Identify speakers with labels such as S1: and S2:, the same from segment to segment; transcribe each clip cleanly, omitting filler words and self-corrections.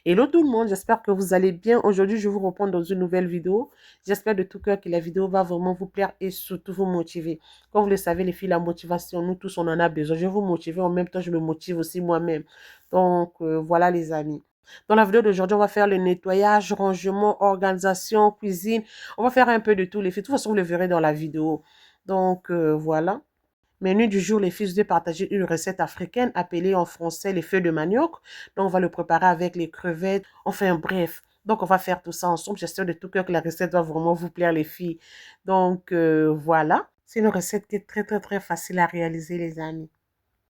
S1: Hello tout le monde, j'espère que vous allez bien. Aujourd'hui, je vous reprends dans une nouvelle vidéo. J'espère de tout cœur que la vidéo va vraiment vous plaire et surtout vous motiver. Comme vous le savez, les filles, la motivation, nous tous, on en a besoin. Je vais vous motiver, en même temps, je me motive aussi moi-même. Donc, voilà les amis. Dans la vidéo d'aujourd'hui, on va faire le nettoyage, rangement, organisation, cuisine. On va faire un peu de tout, les filles. De toute façon, vous le verrez dans la vidéo. Donc, voilà. Menu du jour, les filles, je vais partager une recette africaine appelée en français les feux de manioc. Donc, on va le préparer avec les crevettes. Enfin, bref. Donc, on va faire tout ça ensemble. J'espère de tout cœur que la recette va vraiment vous plaire, les filles. Donc, voilà. C'est une recette qui est très, très, très facile à réaliser, les amis.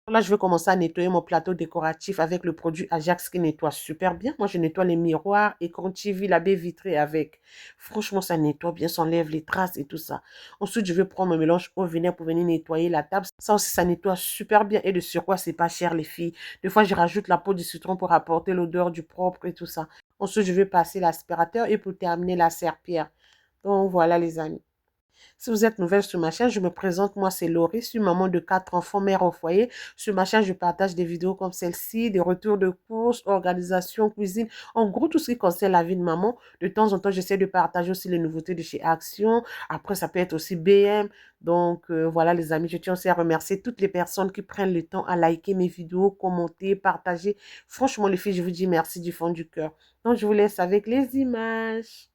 S1: Là, je vais commencer à nettoyer mon plateau décoratif avec le produit Ajax qui nettoie super bien. Moi, je nettoie les miroirs et quand tu vis la baie vitrée avec. Franchement, ça nettoie bien, ça enlève les traces et tout ça. Ensuite, je vais prendre mon mélange au vinaigre pour venir nettoyer la table. Ça aussi, ça nettoie super bien et de surcroît, c'est pas cher, les filles. Des fois, je rajoute la peau du citron pour apporter l'odeur du propre et tout ça. Ensuite, je vais passer l'aspirateur et pour terminer, la serpillière. Donc, voilà, les amis. Si vous êtes nouvelle sur ma chaîne, je me présente, moi c'est Laurie, je suis maman de 4 enfants, mère au foyer. Sur ma chaîne, je partage des vidéos comme celle-ci, des retours de courses, organisation, cuisine, en gros tout ce qui concerne la vie de maman. De temps en temps, j'essaie de partager aussi les nouveautés de chez Action. Après, ça peut être aussi BM. Donc voilà les amis, je tiens aussi à remercier toutes les personnes qui prennent le temps à liker mes vidéos, commenter, partager. Franchement les filles, je vous dis merci du fond du cœur. Donc je vous laisse avec les images.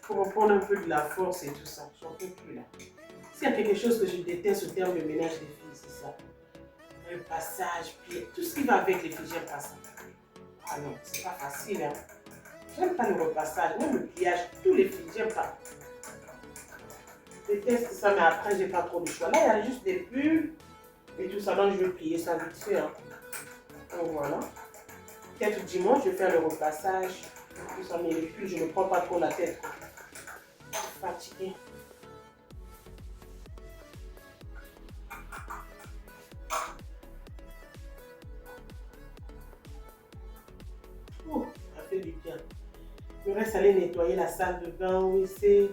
S1: Pour reprendre un peu de la force et tout ça. J'en peux plus là. S'il y a quelque chose que je déteste au terme de ménage des filles, c'est ça. Le passage, puis tout ce qui va avec les filles, j'aime pas ça. Ah non, c'est pas facile. Hein. J'aime pas le repassage, même le pliage, tous les filles, j'aime pas. Je déteste ça, mais après, j'ai pas trop de choix. Là, il y a juste des pulls et tout ça, donc je vais plier ça vite fait. Hein. Donc voilà. Peut-être dimanche, je vais faire le repassage. Tout ça, mais les pulls, je ne me prends pas trop la tête. Je suis fatiguée. Oh, ça fait du bien. Il me reste à aller nettoyer la salle de bain, oui, c'est...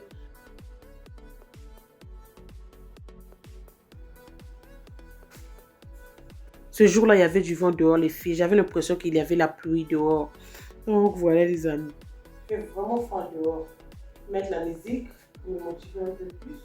S1: Ce jour-là, il y avait du vent dehors, les filles. J'avais l'impression qu'il y avait la pluie dehors. Donc voilà, les amis. Il fait vraiment froid dehors. Mettre la musique pour me motiver un peu plus.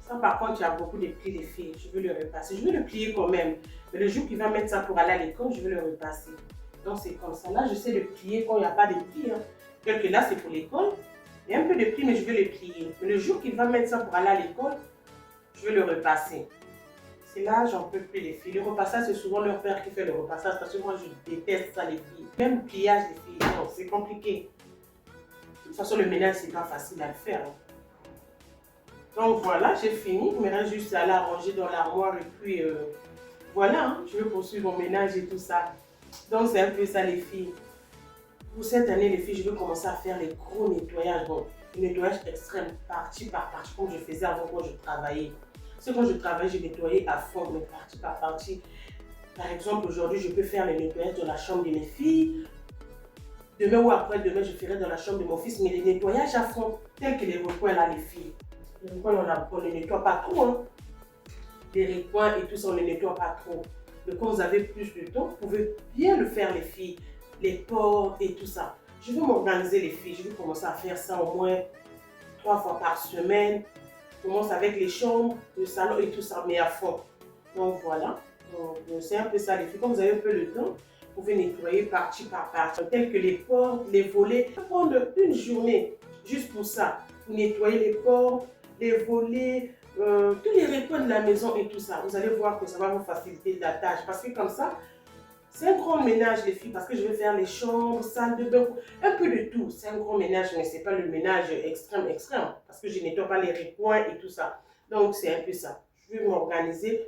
S1: Ça, par contre, il y a beaucoup de plis, les filles. Je veux le repasser. Je veux le plier quand même. Mais le jour qu'il va mettre ça pour aller à l'école, je veux le repasser. Donc, c'est comme ça. Là, je sais le plier quand il n'y a pas de plis. Hein. Quelque là, c'est pour l'école. Il y a un peu de plis, mais je veux le plier. Mais le jour qu'il va mettre ça pour aller à l'école, je veux le repasser. C'est là, j'en peux plus, les filles. Le repassage, c'est souvent leur père qui fait le repassage parce que moi, je déteste ça, les filles. Même pliage, les filles, non, c'est compliqué. De toute façon, le ménage, c'est pas facile à le faire. Hein. Donc voilà, j'ai fini. Il me reste juste à la ranger dans l'armoire et puis voilà, hein, je vais poursuivre mon ménage et tout ça. Donc c'est un peu ça les filles. Pour cette année les filles, je vais commencer à faire les gros nettoyages. Bon, le nettoyage extrême, partie par partie, comme je faisais avant quand je travaillais. C'est quand je travaillais, je nettoyais à fond, mais partie par partie. Par exemple, aujourd'hui, je peux faire le nettoyage dans la chambre de mes filles. Demain ou après-demain, je ferai dans la chambre de mon fils, mais les nettoyages à fond, tels que les recoins là, les filles. Les recoins, on ne les nettoie pas trop. Hein. Les recoins et tout ça, on ne les nettoie pas trop. Mais quand vous avez plus de temps, vous pouvez bien le faire, les filles. Les portes et tout ça. Je vais m'organiser, les filles. Je vais commencer à faire ça au moins 3 fois par semaine. Je commence avec les chambres, le salon et tout ça, mais à fond. Donc voilà. C'est un peu ça, les filles. Quand vous avez un peu le temps, vous pouvez nettoyer partie par partie. Tels que les portes, les volets. Prendre une journée juste pour ça. Pour nettoyer les portes, les volets, tous les recoins de la maison et tout ça. Vous allez voir que ça va vous faciliter la tâche. Parce que comme ça, c'est un grand ménage, les filles, parce que je vais faire les chambres, salle de bain, un peu de tout. C'est un grand ménage, mais ce n'est pas le ménage extrême, parce que je nettoie pas les recoins et tout ça. Donc, c'est un peu ça. Je vais m'organiser.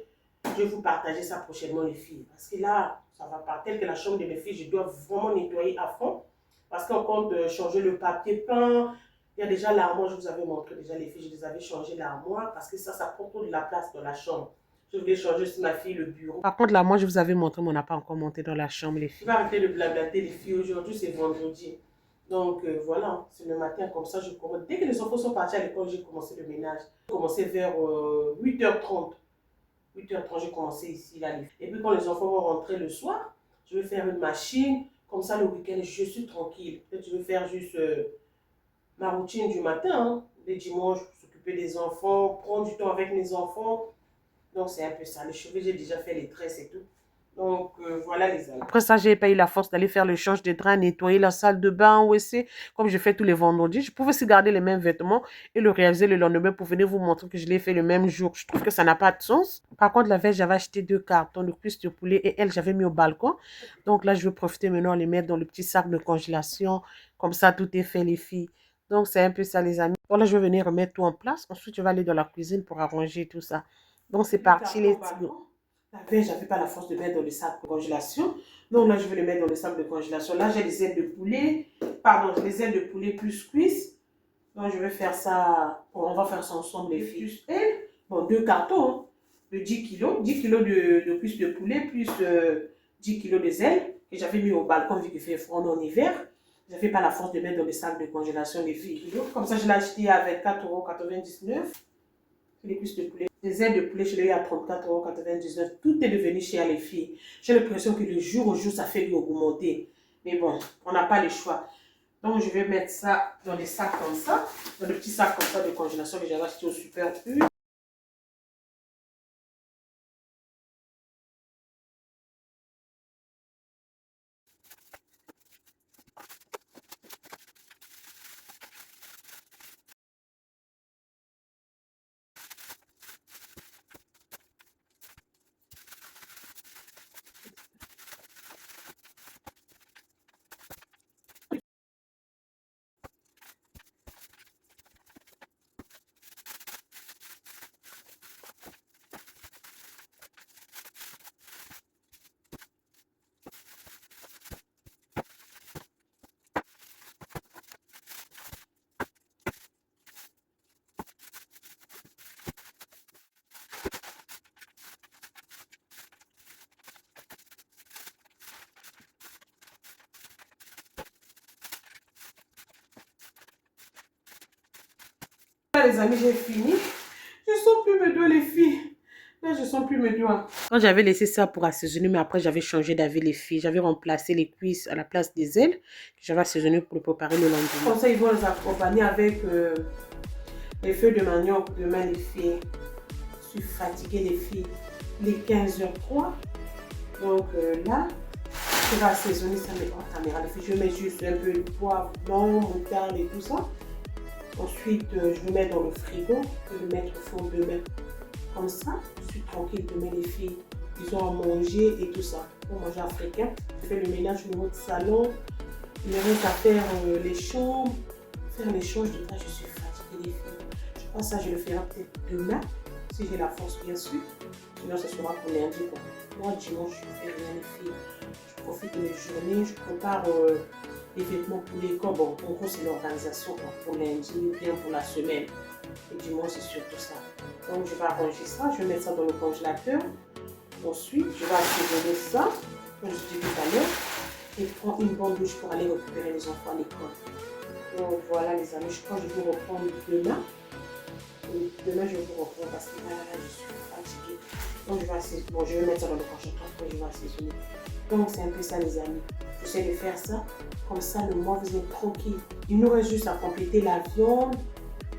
S1: Je vais vous partager ça prochainement, les filles. Parce que là, ça va pas. Tel que la chambre de mes filles, je dois vraiment nettoyer à fond. Parce qu'on compte changer le papier peint. Il y a déjà l'armoire, je vous avais montré déjà les filles, je les avais changé l'armoire. Parce que ça prend trop de la place dans la chambre. Je voulais changer aussi ma fille le bureau. Par contre, là, moi, je vous avais montré, mais on n'a pas encore monté dans la chambre, les filles. Je vais arrêter de blablater, les filles. Aujourd'hui, c'est vendredi. Donc, voilà, c'est le matin, comme ça, je commence. Dès que les enfants sont partis à l'école, j'ai commencé le ménage. J'ai commencé vers 8h30. 8h30, j'ai commencé ici, là. Et puis, quand les enfants vont rentrer le soir, je vais faire une machine. Comme ça, le week-end, je suis tranquille. Peut-être je vais faire juste ma routine du matin, hein. Les dimanches, s'occuper des enfants, prendre du temps avec mes enfants. Donc, c'est un peu ça. Les cheveux, j'ai déjà fait les tresses et tout. Donc, voilà les amis. Après ça, j'ai pas eu la force d'aller faire le change de drap, nettoyer la salle de bain, WC, comme je fais tous les vendredis. Je pouvais aussi garder les mêmes vêtements et le réaliser le lendemain pour venir vous montrer que je l'ai fait le même jour. Je trouve que ça n'a pas de sens. Par contre, la veille, j'avais acheté 2 cartons de cuisses de poulet et elles, j'avais mis au balcon. Donc là, je vais profiter maintenant de les mettre dans le petit sac de congélation. Comme ça, tout est fait, les filles. Donc, c'est un peu ça, les amis. Donc là, je vais venir remettre tout en place. Ensuite, je vais aller dans la cuisine pour arranger tout ça. Donc, c'est parti, les tigres. La veille, je n'avais pas la force de mettre dans le sac de congélation. Donc là, je vais le mettre dans le sac de congélation. Là, j'ai les ailes de poulet. Pardon, les ailes de poulet plus cuisses. Donc, je vais faire ça. Bon, on va faire ça ensemble, les filles. Plus ailes. Bon, 2 cartons hein, de 10 kilos. 10 kilos de cuisses de poulet plus 10 kilos de ailes que j'avais mis au balcon vu qu'il fait froid en hiver. Je n'avais pas la force de mettre dans le sac de congélation les filles. Comme ça, je l'ai acheté avec 4,99 €. Les cuisses de poulet. Les ailes de poulet, je l'ai eu à 34,99 €. Tout est devenu cher, les filles. J'ai l'impression que de jour au jour, ça fait augmenter. Mais bon, on n'a pas le choix. Donc, je vais mettre ça dans des sacs comme ça. Dans des petits sacs comme ça de congélation que j'avais acheté au Super U. Là, les amis, j'ai fini. Je sens plus mes doigts, les filles. Là, je sens plus mes doigts. Quand j'avais laissé ça pour assaisonner, mais après, j'avais changé d'avis, les filles. J'avais remplacé les cuisses à la place des ailes que j'avais assaisonné pour le préparer le lendemain. Comme ça, ils vont les accompagner avec les feuilles de manioc. Demain, les filles. Je suis fatiguée, les filles. Les 15h03. Donc là, je vais assaisonner ça mais hors caméra. Les filles, je mets juste un peu de poivre blanc, moutarde et tout ça. Ensuite, je vais mettre dans le frigo. Je vais le mettre au four demain. Comme ça, je suis tranquille demain, les filles. Ils ont à manger et tout ça. Pour manger africain. Je fais le ménage au niveau du salon. Il me reste à faire les chambres. Faire l'échange de tâches. Je suis fatiguée, les filles. Je pense que ça, je le ferai peut-être demain. Si j'ai la force, bien sûr. Sinon, ce sera pour lundi. Quoi. Moi, dimanche, je ne fais rien, les filles. Je profite de mes journées. Je prépare les vêtements pour l'école. Bon, en gros, c'est l'organisation pour lundi ou bien pour la semaine. Et dimanche, c'est surtout ça. Donc, je vais arranger ça. Je vais mettre ça dans le congélateur. Ensuite, je vais assaisonner ça, comme je disais tout à l'heure. Et prendre une bonne douche pour aller récupérer les enfants à l'école. Donc, voilà, les amis. Je crois que je vais vous reprendre demain. Demain, je vais vous reprendre parce que là, je suis fatiguée. Donc, je vais assaisonner. Bon, je vais mettre ça dans le congélateur. Après, je vais assaisonner. Donc, c'est un peu ça, les amis. J'essaie de faire ça. Comme ça, le mois, vous êtes tranquille. Il nous reste juste à compléter la viande,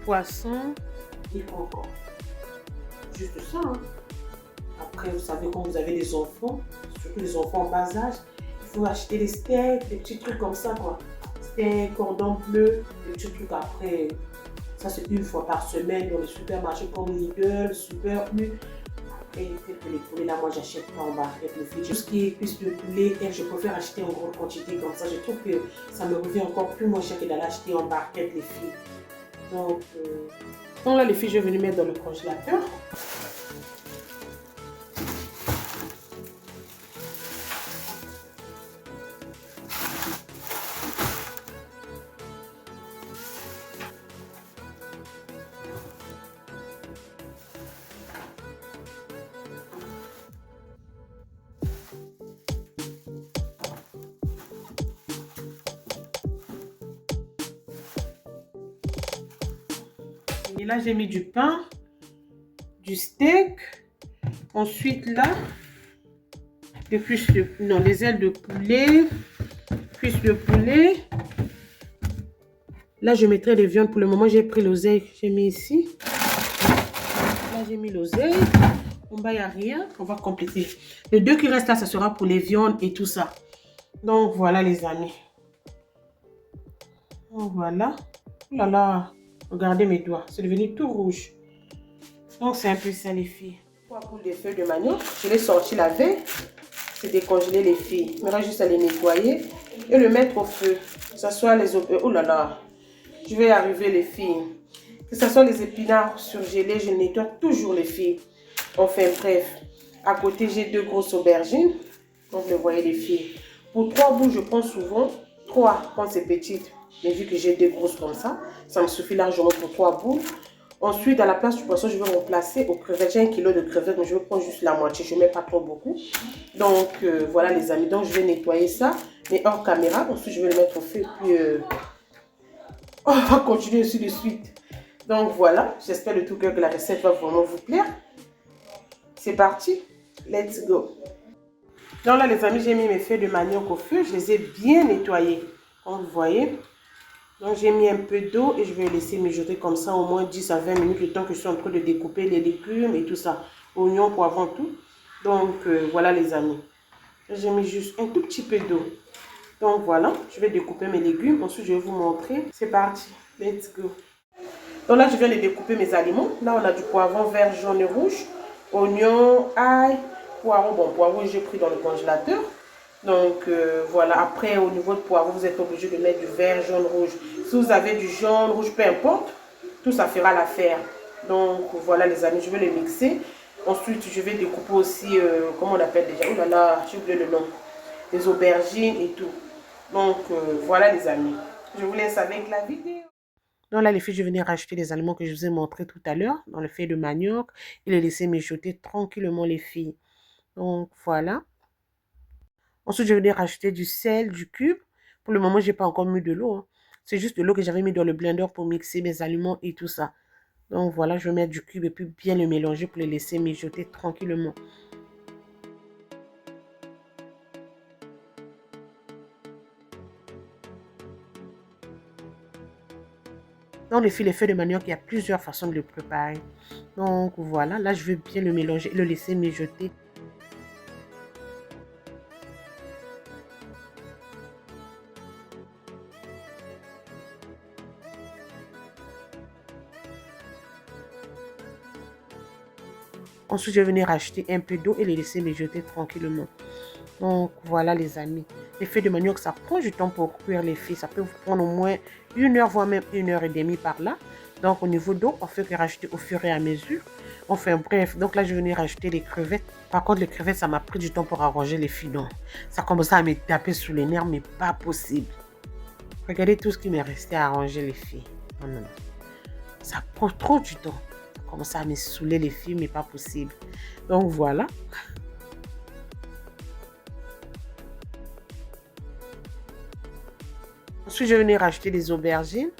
S1: poisson et concombre. Juste ça. Hein. Après, vous savez, quand vous avez des enfants, surtout les enfants en bas âge, il faut acheter des steaks, des petits trucs comme ça, quoi. Steak, cordon bleu, des petits trucs après. Ça, c'est une fois par semaine dans les supermarchés comme Lidl, Super U. Et peut-être que les poulets, là, moi, j'achète pas en barquette, le fait. Tout ce qui est cuisse de poulet, je préfère acheter en grande quantité comme ça. Je trouve que ça me revient encore plus moins cher que d'aller acheter en barquette, les filles. Donc là, les filles, je vais venir mettre dans le congélateur. Et là, j'ai mis du pain, du steak. Ensuite, là, les ailes de poulet, cuisses de poulet. Là, je mettrai les viandes. Pour le moment, j'ai pris l'oseille. J'ai mis ici. Là, j'ai mis l'oseille. En bas, il n'y a rien. On va compléter. Les deux qui restent là, ça sera pour les viandes et tout ça. Donc, voilà, les amis. Donc, voilà. Oh là là. Regardez mes doigts. C'est devenu tout rouge. Donc, c'est un peu ça, les filles. 3 boules de feuilles de manioc. Je l'ai sorti la veille. C'est décongelé, les filles. Il me reste juste à les nettoyer et le mettre au feu. Que ce soit les... Oh là là. Je vais y arriver, les filles. Que ce soit les épinards surgelés, je nettoie toujours, les filles. Enfin, bref. À côté, j'ai 2 grosses aubergines. Donc, vous voyez, les filles. Pour 3 boules, je prends souvent 3 quand c'est petite. Mais vu que j'ai 2 grosses comme ça me suffit largement pour 3 boules. Ensuite, à la place du poisson, je vais remplacer aux crevettes. J'ai 1 kg de crevettes, mais je vais prendre juste la moitié. Je ne mets pas trop beaucoup. Donc, voilà, les amis. Donc, je vais nettoyer ça, mais hors caméra. Ensuite, je vais le mettre au feu. Puis, on va continuer ainsi de suite. Donc, voilà. J'espère de tout cœur que la recette va vraiment vous plaire. C'est parti. Let's go. Donc là, les amis, j'ai mis mes feuilles de manioc au feu. Je les ai bien nettoyées. Comme vous voyez. Donc, j'ai mis un peu d'eau et je vais laisser mijoter comme ça au moins 10 à 20 minutes, le temps que je suis en train de découper les légumes et tout ça. Oignons, poivrons, tout. Donc, voilà les amis. J'ai mis juste un tout petit peu d'eau. Donc, voilà. Je vais découper mes légumes. Ensuite, je vais vous montrer. C'est parti. Let's go. Donc là, je viens de découper mes aliments. Là, on a du poivron vert, jaune et rouge. Oignon, ail, poireau. Bon, poireau, j'ai pris dans le congélateur. Donc, voilà. Après, au niveau de poireau, vous êtes obligé de mettre du vert, jaune, rouge. Si vous avez du jaune, rouge, peu importe, tout ça fera l'affaire. Donc, voilà les amis, je vais les mixer. Ensuite, je vais découper aussi, comment on appelle déjà? Oh là là, j'ai oublié le nom. Les aubergines et tout. Donc, voilà les amis. Je vous laisse avec la vidéo. Donc là, les filles, je venais rajouter les aliments que je vous ai montrés tout à l'heure dans le feuille de manioc et les laisser mijoter tranquillement, les filles. Donc, voilà. Ensuite, je venais rajouter du sel, du cube. Pour le moment, je n'ai pas encore mis de l'eau. Hein. C'est juste de l'eau que j'avais mis dans le blender pour mixer mes aliments et tout ça. Donc, voilà, je vais mettre du cube et puis bien le mélanger pour les laisser mijoter tranquillement. Dans les feuilles de manioc, il y a plusieurs façons de le préparer. Donc voilà, là je vais bien le mélanger, le laisser mijoter. Ensuite, je vais venir acheter un peu d'eau et les laisser mijoter tranquillement. Donc voilà les amis. Les feuilles de manioc, ça prend du temps pour cuire les filles. Ça peut vous prendre au moins 1 heure, voire même 1h30 par là. Donc au niveau d'eau, on fait que rajouter au fur et à mesure. Enfin bref, donc là je vais venir rajouter les crevettes. Par contre les crevettes, ça m'a pris du temps pour arranger les filles. Donc ça commençait à me taper sous les nerfs, mais pas possible. Regardez tout ce qui m'est resté à arranger les filles. Non, non, non. Ça prend trop du temps. Ça commence à me saouler les filles, mais pas possible. Donc voilà. Ensuite, je vais venir acheter des aubergines.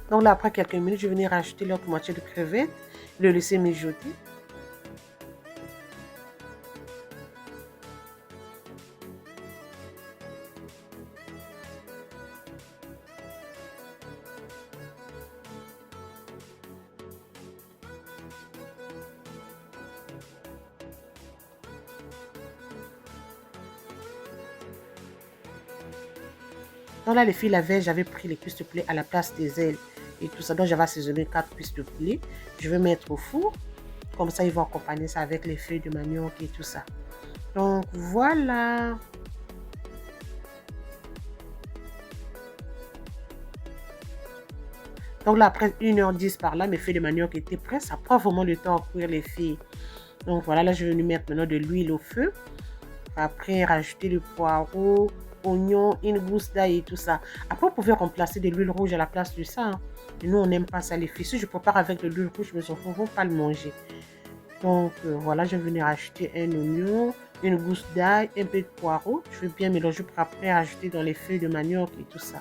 S1: Donc là, après quelques minutes, je vais venir rajouter l'autre moitié de crevettes, le laisser mijoter. Donc là, les filles, la veille, j'avais pris les cuisses de poulet à la place des ailes et tout ça. Donc, j'avais assaisonné 4 cuisses de poulet. Je vais mettre au four. Comme ça, ils vont accompagner ça avec les feuilles de manioc et tout ça. Donc, voilà. Donc là, après 1h10 par là, mes feuilles de manioc étaient prêtes. Ça prend vraiment le temps à cuire les filles. Donc voilà, là, je vais venir mettre maintenant de l'huile au feu. Après, rajouter le poireau, oignon, une gousse d'ail et tout ça. Après, vous pouvez remplacer de l'huile rouge à la place de ça. Hein. Et nous, on n'aime pas ça, les filles. Si je prépare avec de l'huile rouge, mes enfants ne vont pas le manger. Donc, voilà, je vais venir acheter un oignon, une gousse d'ail, un peu de poireau. Je vais bien mélanger pour après ajouter dans les feuilles de manioc et tout ça.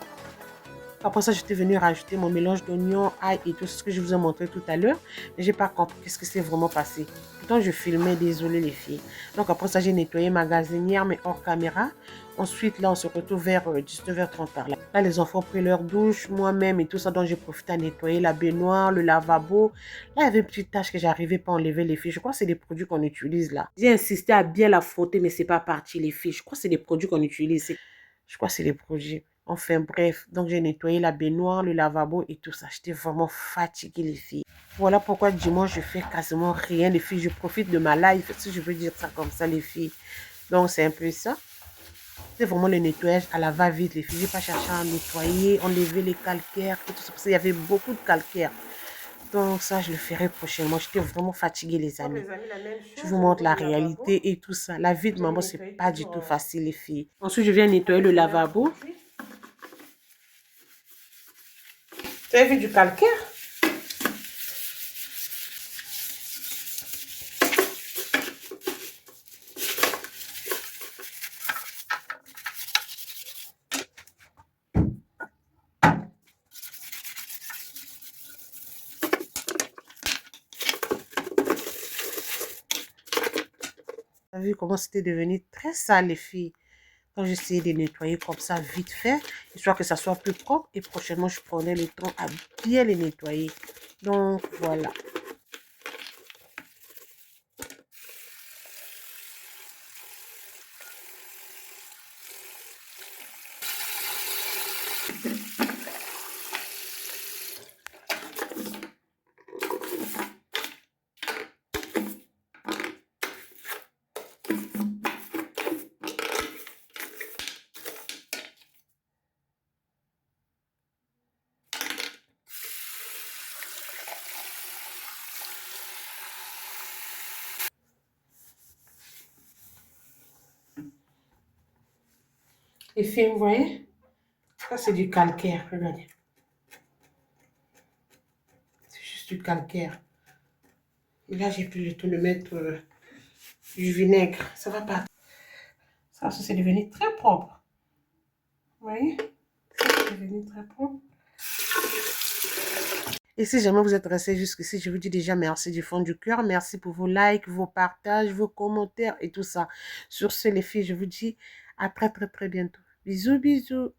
S1: Après ça, j'étais venue rajouter mon mélange d'oignons, ail et tout ce que je vous ai montré tout à l'heure. Mais je n'ai pas compris qu'est-ce qui s'est vraiment passé. Pourtant, je filmais, désolé les filles. Donc après ça, j'ai nettoyé ma gazinière, mais hors caméra. Ensuite, là, on se retrouve vers 19h30 par là. Là, les enfants ont pris leur douche, moi-même et tout ça. Donc, j'ai profité à nettoyer la baignoire, le lavabo. Là, il y avait une petite tâche que j'arrivais pas à enlever les filles. Je crois que c'est des produits qu'on utilise là. J'ai insisté à bien la frotter, mais c'est pas parti les filles. Je crois que c'est des produits qu'on utilise. Je crois que c'est des produits. Enfin bref, donc j'ai nettoyé la baignoire, le lavabo et tout ça. J'étais vraiment fatiguée les filles. Voilà pourquoi dimanche je fais quasiment rien les filles. Je profite de ma life, si je veux dire ça comme ça les filles. Donc c'est un peu ça. C'est vraiment le nettoyage à la va-vite, les filles. Je n'ai pas cherché à nettoyer, enlever les calcaires et tout ça. Parce qu'il y avait beaucoup de calcaire. Donc ça, je le ferai prochainement. J'étais vraiment fatiguée, les amis. Je vous montre la réalité et tout ça. La vie de maman, c'est pas du tout facile, les filles. Ensuite, je viens nettoyer le lavabo. Tu as vu du calcaire? Tu as vu comment c'était devenu très sale, les filles. Quand j'essayais de nettoyer comme ça, vite fait, histoire que ça soit plus propre. Et prochainement, je prenais le temps à bien les nettoyer. Donc, voilà. Les filles, vous voyez? Ça, c'est du calcaire. Regardez. C'est juste du calcaire. Et là, j'ai pris le temps de mettre du vinaigre. Ça va pas. Ça, c'est devenu très propre. Vous voyez? Ça, c'est devenu très propre. Et si jamais vous êtes resté jusqu'ici, je vous dis déjà merci du fond du cœur. Merci pour vos likes, vos partages, vos commentaires et tout ça. Sur ce, les filles, je vous dis à très, très, très bientôt. Bisous, bisous.